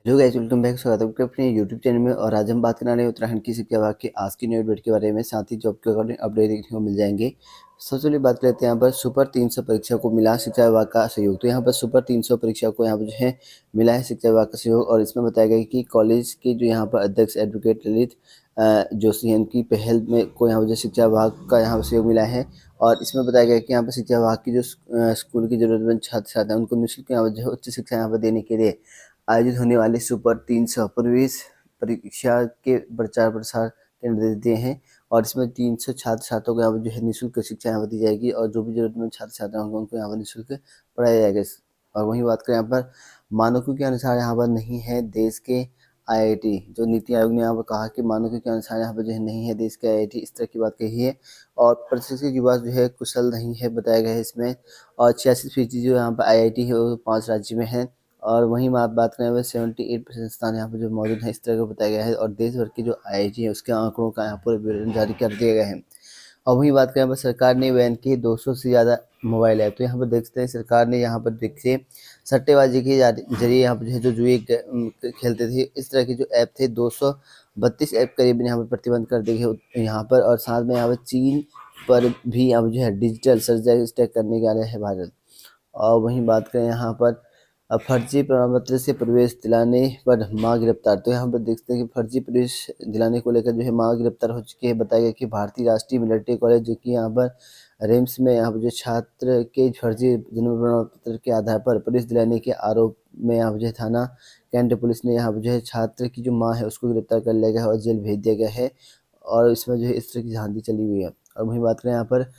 Hello guys, welcome back. स्वागत है आपका अपने यूट्यूब चैनल में। और आज हम बात करने वाले हैं उत्तराखंड की शिक्षा विभाग की आज की न्यू अपडेट के बारे में। साथ ही जॉब के अकॉर्डिंग अपडेट देखने को मिल जाएंगे। सबसे पहले बात करते हैं यहाँ पर सुपर 300 परीक्षा को मिला शिक्षा विभाग का सहयोग। तो यहाँ पर सुपर 300 परीक्षा को यहाँ पर जो है मिला है शिक्षा विभाग का सहयोग। और इसमें बताया गया है कि कॉलेज के जो यहाँ पर अध्यक्ष एडवोकेट ललित जोशी हैं, उनकी पहल में को यहाँ पर जो शिक्षा विभाग का यहाँ पर सहयोग मिला है। और इसमें बताया गया है कि यहाँ पर शिक्षा विभाग की जो स्कूल की जरूरतमंद छात्र छात्रा हैं, उनको निःशुल्क यहाँ पर जो है उच्च शिक्षा यहाँ पर देने के लिए आयोजित होने वाली सुपर 300 प्रवेश परीक्षा के प्रचार प्रसार के निर्देश दिए हैं। और इसमें 300 छात्र छात्राओं को यहाँ पर जो है निःशुल्क शिक्षा यहाँ पर दी जाएगी। और जो भी जरूरतमंद छात्र छात्रा होंगे उनको यहाँ पर निःशुल्क पढ़ाया जाएगा। और वहीं बात करें यहाँ पर मानकों के अनुसार यहाँ पर नहीं है देश के आईआईटी। जो नीति आयोग ने यहाँ पर कहा कि मानकों के अनुसार यहाँ पर जो है नहीं है देश के आईआईटी, इस तरह की बात कही है। और प्रतिशत की बात जो है कुशल नहीं है बताया गया है इसमें। और 86% जो यहाँ पर आईआईटी है वो 5 राज्य में है। और वहीं बात करें वह 78% स्थान यहाँ पर जो मौजूद है, इस तरह का बताया गया है। और देश भर के जो आईआईटी है उसके आंकड़ों का यहाँ पर विवरण जारी कर दिया गया है। और वहीं बात करें सरकार ने बैन किए 200 से ज़्यादा मोबाइल ऐप। तो यहाँ पर देखते हैं सरकार ने यहाँ पर देखिए सट्टेबाजी के जरिए यहाँ पर जो जुए खेलते थे, इस तरह के जो ऐप थे 232 ऐप करीब यहाँ पर प्रतिबंध कर दिए गए यहाँ पर। और साथ में यहाँ पर चीन पर भी यहाँ पर जो है डिजिटल सर्जरी स्टैक करने के रहे है भारत। और वहीं बात करें यहाँ पर फर्जी प्रमाण पत्र से प्रवेश दिलाने पर मां गिरफ्तार। तो यहाँ पर देखते हैं कि फर्जी प्रवेश दिलाने को लेकर जो है मां गिरफ्तार हो चुकी है। बताया गया कि भारतीय राष्ट्रीय मिलिट्री कॉलेज जो कि यहाँ पर रिम्स में यहाँ पर जो छात्र के फर्जी जन्म प्रमाण पत्र के आधार पर प्रवेश दिलाने के आरोप में यहाँ पर जो थाना कैंट पुलिस ने यहाँ पर जो है छात्र की जो माँ है उसको गिरफ्तार कर लिया गया है और जेल भेज दिया गया है। और इसमें जो है इस तरह की झांसी चली हुई है। और वहीं बात करें यहाँ पर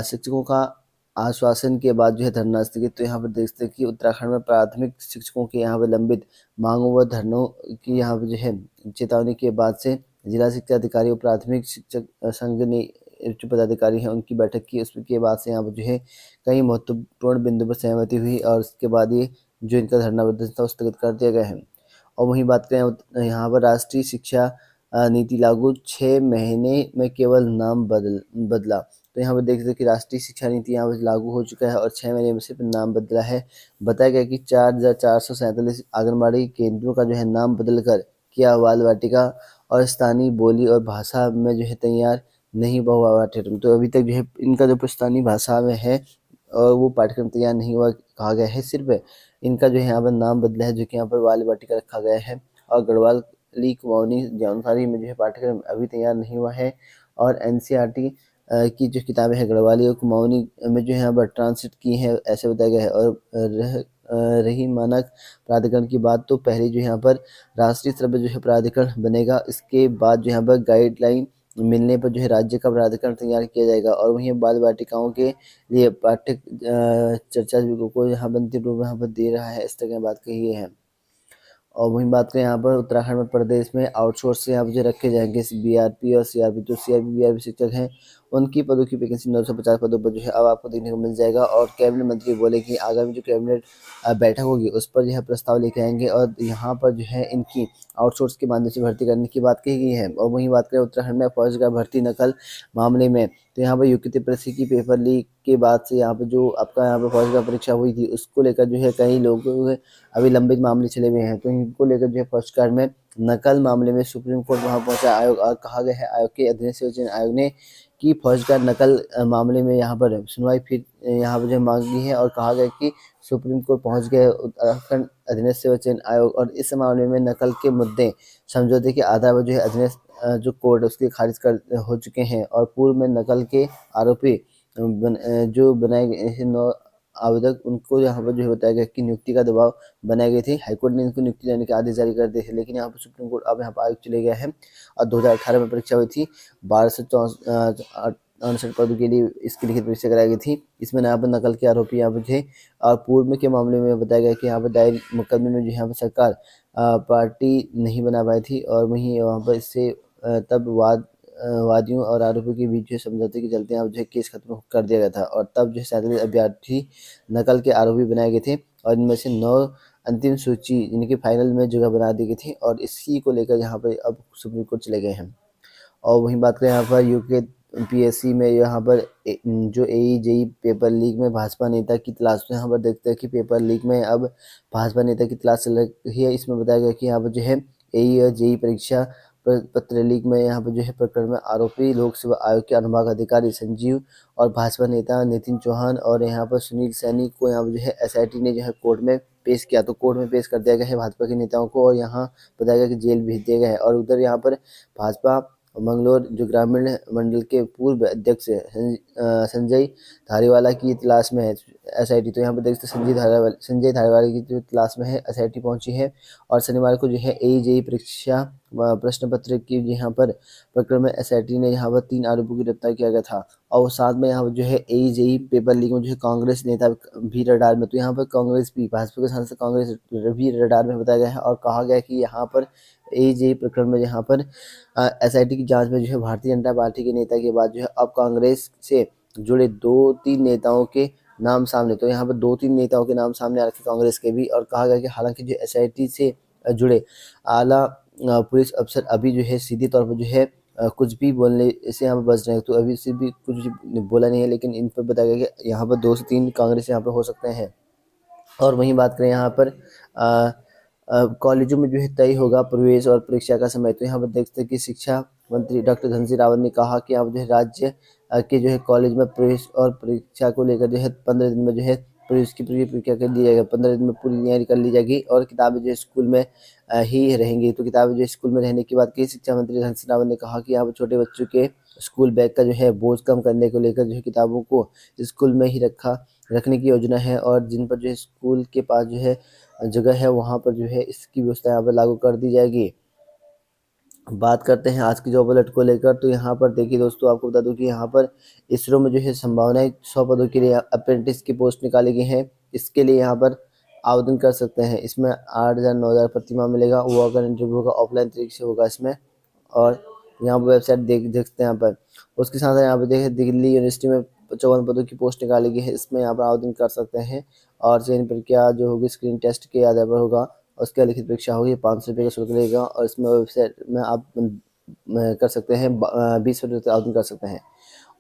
शिक्षकों का आश्वासन के बाद जो है धरना स्थगित। तो यहाँ पर देखते हैं कि उत्तराखंड में प्राथमिक शिक्षकों के यहाँ पर लंबित मांगों व धरनों की यहाँ पर जो है चेतावनी के बाद से जिला शिक्षा अधिकारी और प्राथमिक शिक्षक संघ ने जो पदाधिकारी हैं उनकी बैठक की। उसके बाद से यहाँ पर जो है कई महत्वपूर्ण बिंदु पर सहमति हुई और उसके बाद ये जो इनका धरना प्रदर्शन था स्थगित कर दिया गया है। और वहीं बात करें यहाँ पर राष्ट्रीय शिक्षा नीति लागू 6 महीने में केवल नाम बदला। तो यहाँ पर देख सकते हैं कि राष्ट्रीय शिक्षा नीति यहाँ पर लागू हो चुका है और 6 महीने में सिर्फ नाम बदला है। बताया गया कि 4,447 आंगनबाड़ी केंद्रों का जो है नाम बदलकर किया बाल वाटिका और स्थानीय बोली और भाषा में जो है तैयार नहीं हुआ पाठ्यक्रम। तो अभी तक जो है इनका जो स्थानीय भाषा में है और वो पाठ्यक्रम तैयार नहीं हुआ कहा गया है। सिर्फ इनका जो है यहाँ पर नाम बदला है, जो कि यहाँ पर बाल वाटिका रखा गया है। और गढ़वाल कुमाऊनी जानकारी में जो है पाठ्यक्रम अभी तैयार नहीं हुआ है। और एनसीईआरटी की जो किताबें हैं गढ़वाली और कुमाऊनी में जो है यहाँ पर ट्रांसलेट की हैं, ऐसे बताया गया है। और रही मानक प्राधिकरण की बात, तो पहले जो यहाँ पर राष्ट्रीय स्तर पर जो है प्राधिकरण बनेगा। इसके बाद जो यहाँ पर गाइडलाइन मिलने पर जो है राज्य का प्राधिकरण तैयार किया जाएगा। और वहीं बाल बाटिकाओं के लिए पाठ्य चर्चा को यहाँ पर अंतिम रूप यहाँ पर दे रहा है, इस तरह की बात कही है। और वहीं बात करें यहाँ पर उत्तराखंड में प्रदेश में आउटसोर्स से यहाँ पर जो रखे जाएंगे बीआरपी और सीआरपी। तो सीआरपी बीआरपी शिक्षक हैं उनकी पदों की वैकेंसी 950 पदों पर जो है अब आपको देखने को मिल जाएगा। और कैबिनेट मंत्री बोले कि आगामी जो कैबिनेट बैठक होगी उस पर यह प्रस्ताव लेके आएंगे और यहाँ पर जो है इनकी आउटसोर्स के माध्यम से भर्ती करने की बात कही गई है। और वहीं बात करें उत्तराखंड में फौज भर्ती नकल मामले में, तो यहाँ पर यूके प्रसी की पेपर लीक के बाद से यहाँ पर जो आपका यहाँ पर फौज परीक्षा हुई थी उसको लेकर जो है कई लोगों अभी लंबित मामले चले हुए हैं। तो इनको लेकर जो है फौजकार में नकल मामले में सुप्रीम कोर्ट वहां पहुंचा आयोग। और कहा गया है आयोग के अधीन से चयन आयोग ने कि फौजकार नकल मामले में यहाँ पर सुनवाई फिर यहाँ पर जो मांगी है। और कहा गया कि सुप्रीम कोर्ट पहुंच गए उत्तराखंड अधीनस्थ सेवा चयन आयोग और इस मामले में नकल के मुद्दे समझौते के आधार पर जो है अधीनस्थ जो कोर्ट उसके खारिज कर हो चुके हैं। और पूर्व में नकल के आरोपी जो बनाए गए 9 आवेदक उनको यहाँ पर जो है बताया गया कि नियुक्ति का दबाव बनाए गए थे। हाईकोर्ट ने इनको नियुक्ति देने के आदेश जारी कर दिए थे, लेकिन यहाँ पर सुप्रीम कोर्ट अब यहाँ पर आयोग चले गया है। और 2018 में परीक्षा हुई थी, 1269 पदों के लिए इसकी लिखित परीक्षा कराई गई थी। इसमें यहाँ पर नकल के आरोपी यहाँ पर थे। और पूर्व के मामले में बताया गया कि यहाँ पर दायर मुकदमे में जो यहाँ पर सरकार पार्टी नहीं बना पाई थी। और वहीं वहाँ पर इससे तब वादियों और आरोपियों के बीच जो समझौते के चलते यहाँ जो है केस खत्म कर दिया गया था। और तब जो 37 अभ्यर्थी नकल के आरोपी बनाए गए थे और इनमें से 9 अंतिम सूची इनके फाइनल में जगह बना दी गई थी। और इसी को लेकर यहाँ पर अब सुप्रीम कोर्ट चले गए हैं। और वहीं बात करें यहाँ पर यूके पीएससी में यहाँ पर जो एई जेई पेपर लीक में भाजपा नेता की तलाश, तो यहाँ पर देखते हैं कि पेपर लीक में अब भाजपा नेता की तलाश चल रही है। इसमें बताया गया कि यहाँ पर जो है एई और जेई परीक्षा पत्र लीक में यहाँ पर जो है प्रकरण में आरोपी लोक सेवा आयोग के अनुभाग अधिकारी संजीव और भाजपा नेता नितिन चौहान और यहाँ पर सुनील सैनी को यहाँ पर जो है एसआईटी ने जो है कोर्ट में पेश किया। तो कोर्ट में पेश कर दिया गया है भाजपा के नेताओं को और यहाँ बताया गया कि जेल भेज दिया गया है। और उधर यहाँ पर भाजपा मंगलौर जो ग्रामीण मंडल के पूर्व अध्यक्ष संजय धारीवाला की तलाश में है एसआईटी। तो यहाँ पर देखते संजय धारीवाला की जो तलाश में है एसआईटी पहुंची है। और शनिवार को जो है एई जेई परीक्षा प्रश्न पत्र की यहाँ पर प्रकरण में एसआईटी ने यहाँ पर 3 आरोपियों की गिरफ्तार किया गया था। और साथ में यहाँ पर जो है एई जेई पेपर लीक में जो है कांग्रेस नेता भी रडार में। तो यहाँ पर कांग्रेस भी, भाजपा के साथ कांग्रेस भी रडार में बताया गया है। और कहा गया है कि यहाँ पर एई जेई प्रकरण में यहाँ पर एसआईटी की जांच में जो है भारतीय जनता पार्टी के नेता के बाद जो है अब कांग्रेस से जुड़े 2-3 नेताओं के नाम सामने। तो यहाँ पर 2-3 नेताओं के नाम सामने आ रखे कांग्रेस के भी। और कहा गया कि हालांकि जो एसआईटी से जुड़े आला पुलिस अफसर अभी जो है सीधे तौर पर जो है कुछ भी बोलने से यहाँ पर बच रहे हैं। तो अभी से भी कुछ बोला नहीं है, लेकिन इन पर बताया गया कि यहाँ पर 2 से 3 कांग्रेस यहाँ पर हो सकते हैं। और वहीं बात करें यहाँ पर कॉलेजों में जो है तय होगा प्रवेश और परीक्षा का समय। तो यहाँ पर देखते हैं कि शिक्षा मंत्री डॉक्टर धन सिंह रावत ने कहा कि यहाँ जो है राज्य के जो है कॉलेज में प्रवेश और परीक्षा को लेकर जो है 15 दिन में जो है प्रवेश की पूरी प्रक्रिया कर ली जाएगी। 15 दिन में पूरी तैयारी कर ली जाएगी और किताबें जो है स्कूल में ही रहेंगी। तो किताबें जो स्कूल में रहने की बात की शिक्षा मंत्री धन सिंह रावत ने कहा कि यहाँ पर छोटे बच्चों के स्कूल बैग का जो है बोझ कम करने को लेकर जो है किताबों को स्कूल में ही रखने की योजना है। और जिन पर जो है स्कूल के पास जो है जगह है वहाँ पर जो है इसकी व्यवस्था यहाँ पर लागू कर दी जाएगी। बात करते हैं आज की जॉब अलर्ट को लेकर। तो यहाँ पर देखिए दोस्तों, आपको बता दूं कि यहाँ पर इसरो में जो है संभावनाएं 100 पदों के लिए अप्रेंटिस की पोस्ट निकाली गई हैं। इसके लिए यहाँ पर आवेदन कर सकते हैं। इसमें 8,000-9,000 प्रतिमाह मिलेगा। वो अगर इंटरव्यू होगा ऑफलाइन तरीके से होगा इसमें। और यहाँ पर वेबसाइट देख सकते हैं यहाँ पर। उसके साथ यहाँ पर देखिए दिल्ली यूनिवर्सिटी में 54 पदों की पोस्ट निकाली गई है। इसमें यहाँ पर आवेदन कर सकते हैं। और चयन प्रक्रिया जो होगी स्क्रीन टेस्ट के आधार पर होगा। उसके लिखित परीक्षा होगी, 500 रुपये का शुल्क लगेगा। और इसमें वेबसाइट में आप कर सकते हैं 20 रुपये तक आवेदन कर सकते हैं।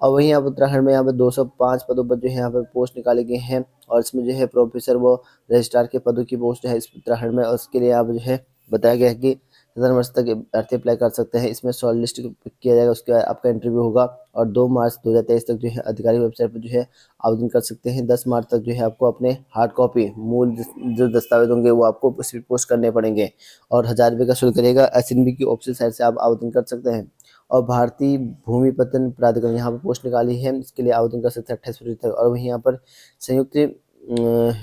और वहीं यहाँ पर उत्तराखंड में यहाँ पर 205 पदों पर जो है यहाँ पर पोस्ट निकाले गए हैं। और इसमें जो है प्रोफेसर व रजिस्ट्रार के पदों की पोस्ट है इस उत्तराखंड में। और उसके लिए यहाँ पर जो है बताया गया है कि 17 वर्ष तक अर्थी अप्लाई कर सकते हैं। इसमें शॉर्ट लिस्ट किया जाएगा, उसके बाद आपका इंटरव्यू होगा। और 2 मार्च 2023 तक जो है आधिकारिक वेबसाइट पर जो है आवेदन कर सकते हैं। 10 मार्च तक जो है आपको अपने हार्ड कॉपी मूल जो दस्तावेज होंगे वो आपको पोस्ट करने पड़ेंगे। और 1,000 रुपये का शुल्क लगेगा। एसएनबी की ऑफिशियल साइट से आप आवेदन कर सकते हैं। और भारतीय भूमि पत्तन प्राधिकरण यहाँ पर पोस्ट निकाली है, इसके लिए आवेदन कर सकते हैं 28 फरवरी तक। और वहीं यहाँ पर संयुक्त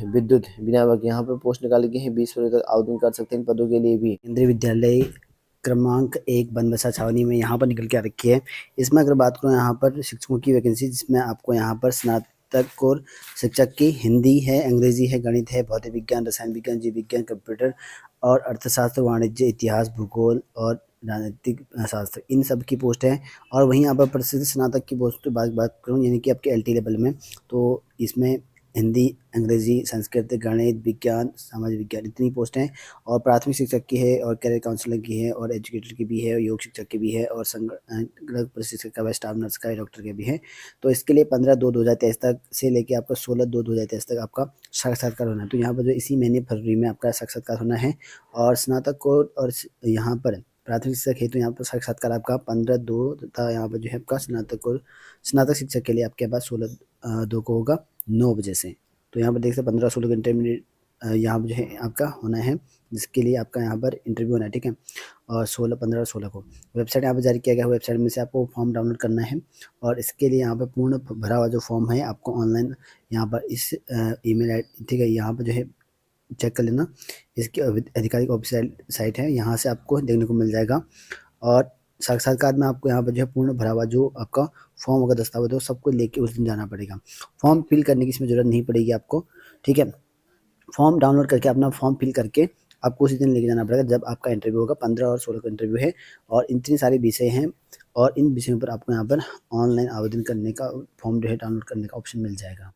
विद्युत विनियामक यहाँ पर पोस्ट निकाली गई है, 20 फरवरी तक आवेदन कर सकते हैं इन पदों के लिए भी। केंद्रीय विद्यालय क्रमांक 1 बनबसा छावनी में यहाँ पर निकल के आ रखी है। इसमें अगर बात करूँ यहाँ पर शिक्षकों की वैकेंसी, जिसमें आपको यहाँ पर स्नातक और शिक्षक की हिंदी है, अंग्रेजी है, गणित है, भौतिक विज्ञान, रसायन विज्ञान, जीव विज्ञान, कंप्यूटर और अर्थशास्त्र, वाणिज्य, इतिहास, भूगोल और राजनीतिक शास्त्र, इन सब की पोस्ट है। और वहीं यहाँ पर प्रसिद्ध स्नातक की पोस्ट बात करूँ यानी कि आपके एलटी लेवल में, तो इसमें हिंदी, अंग्रेजी, संस्कृत, गणित, विज्ञान, समाज विज्ञान, इतनी पोस्ट हैं। और प्राथमिक शिक्षक की है और कैरियर काउंसलर की है और एजुकेटर की भी है, योग शिक्षक की भी है और संगणक प्रशिक्षक का, स्टाफ नर्स का, डॉक्टर के भी है। तो इसके लिए 15/2/2023 तक से लेके आपका 16/2/2023 तक आपका साक्षात्कार होना है। तो यहाँ पर जो इसी महीने फरवरी में आपका साक्षात्कार होना है। और स्नातक को और यहाँ पर प्राथमिक शिक्षक हेतु यहाँ पर साक्षात्कार आपका 15/2 तथा यहाँ पर जो है आपका स्नातक शिक्षक के लिए आपके पास 16/2 को होगा 9 बजे से। तो यहाँ पर देख सकते 15-16 घंटे में यहाँ पर जो है आपका होना है, जिसके लिए आपका यहाँ पर इंटरव्यू होना है, ठीक है। और 15 और 16 को वेबसाइट यहाँ पर जारी किया गया है। वेबसाइट में से आपको फॉर्म डाउनलोड करना है। और इसके लिए यहाँ पर पूर्ण भरा हुआ जो फॉर्म है आपको ऑनलाइन यहाँ पर इस ईमेल आई, ठीक है, यहाँ पर जो है चेक कर लेना। इसकी आधिकारिक ऑफिशियल साइट है, यहाँ से आपको देखने को मिल जाएगा। और साक्षात्कार में आपको यहाँ पर जो है पूर्ण भरा हुआ जो आपका फॉर्म होगा, दस्तावेज हो, सबको लेके उस दिन जाना पड़ेगा। फॉर्म फिल करने की इसमें ज़रूरत नहीं पड़ेगी आपको, ठीक है। फॉर्म डाउनलोड करके अपना फॉर्म फिल करके आपको उसी दिन लेके जाना पड़ेगा जब आपका इंटरव्यू होगा। 15 और 16 का इंटरव्यू है। और इतनी सारे विषय हैं और इन विषयों पर आपको यहाँ पर ऑनलाइन आवेदन करने का फॉर्म जो है डाउनलोड करने का ऑप्शन मिल जाएगा।